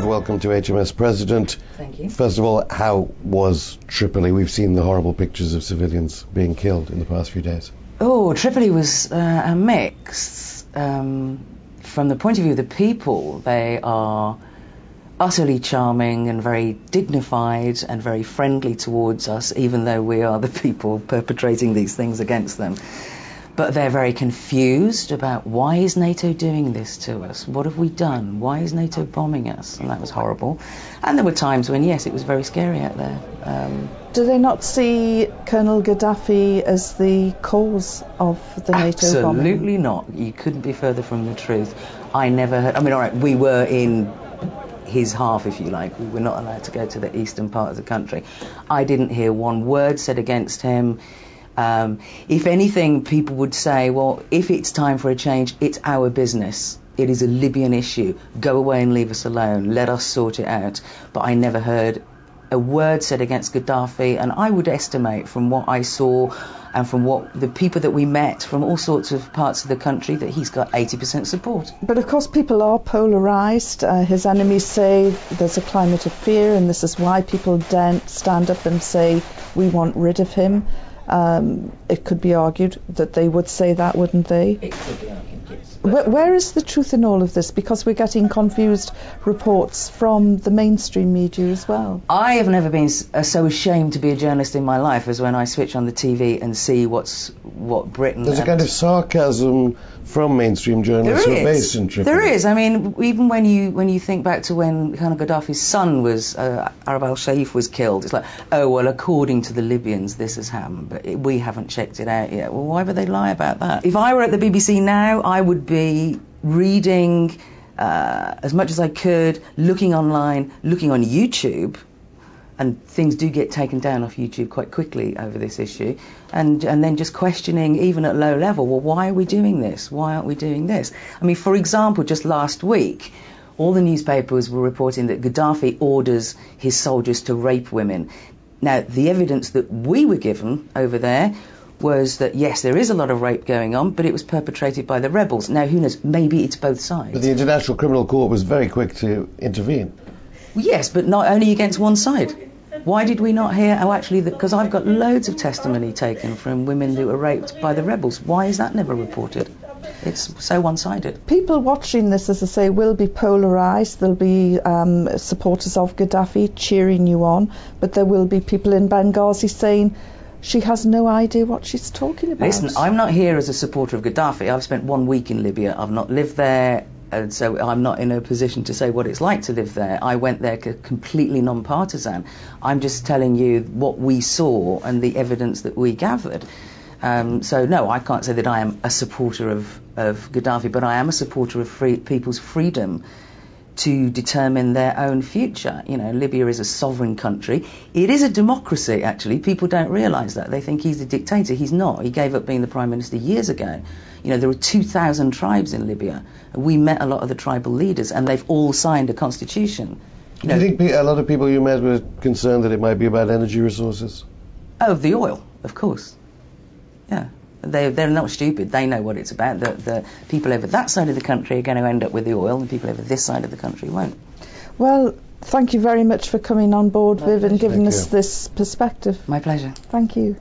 welcome to HMS President. Thank you. First of all, how was Tripoli? We've seen the horrible pictures of civilians being killed in the past few days. Oh, Tripoli was a mix. From the point of view of the people, they are utterly charming and very dignified and very friendly towards us, even though we are the people perpetrating these things against them. But they're very confused about why is NATO doing this to us? What have we done? Why is NATO bombing us? And that was horrible. And there were times when, yes, it was very scary out there. Do they not see Colonel Gaddafi as the cause of the NATO bombing? Absolutely not. You couldn't be further from the truth. I never heard... I mean, all right, we were in his half, if you like. We were not allowed to go to the eastern part of the country. I didn't hear one word said against him. If anything, people would say, well, if it's time for a change, it's our business. It is a Libyan issue. Go away and leave us alone. Let us sort it out. But I never heard a word said against Gaddafi, and I would estimate from what I saw and from what the people that we met from all sorts of parts of the country that he's got 80% support. But of course people are polarised. His enemies say there's a climate of fear, and this is why people don't stand up and say we want rid of him. It could be argued that they would say that, wouldn't they? It could be argued, yes. Where is the truth in all of this? Because we're getting confused reports from the mainstream media as well. I have never been so ashamed to be a journalist in my life as when I switch on the TV and see what Britain... There's a kind of sarcasm from mainstream journalists who are based in Tripoli. There is. I mean, even when you think back to when Colonel Gaddafi's son was, Arab al-Shaif was killed, it's like, oh, well, according to the Libyans, this has happened, but we haven't checked it out yet. Well, why would they lie about that? If I were at the BBC now, I would be reading as much as I could, looking online, looking on YouTube, and things do get taken down off YouTube quite quickly over this issue, and then just questioning, even at low level, well, why are we doing this? Why aren't we doing this? I mean, for example, just last week, all the newspapers were reporting that Gaddafi orders his soldiers to rape women. Now, the evidence that we were given over there was that, yes, there is a lot of rape going on, but it was perpetrated by the rebels. Now, who knows? Maybe it's both sides. But the International Criminal Court was very quick to intervene. Yes, but not only against one side. Why did we not hear, because I've got loads of testimony taken from women who were raped by the rebels. Why is that never reported? It's so one-sided. People watching this, as I say, will be polarised. There'll be supporters of Gaddafi cheering you on, but there will be people in Benghazi saying she has no idea what she's talking about. Listen, I'm not here as a supporter of Gaddafi. I've spent 1 week in Libya. I've not lived there, and so I'm not in a position to say what it's like to live there. I went there completely non-partisan. I'm just telling you what we saw and the evidence that we gathered. So no, I can't say that I am a supporter of Gaddafi, but I am a supporter of people's freedom to determine their own future. You know, Libya is a sovereign country. It is a democracy, actually. People don't realise that. They think he's a dictator. He's not. He gave up being the Prime Minister years ago. You know, there were 2,000 tribes in Libya. We met a lot of the tribal leaders, and they've all signed a constitution. Do you think a lot of people you met were concerned that it might be about energy resources? Oh, the oil, of course. Yeah. They're not stupid. They know what it's about. The people over that side of the country are going to end up with the oil, and people over this side of the country won't. Well, thank you very much for coming on board, Viv, and giving us this perspective. My pleasure. Thank you.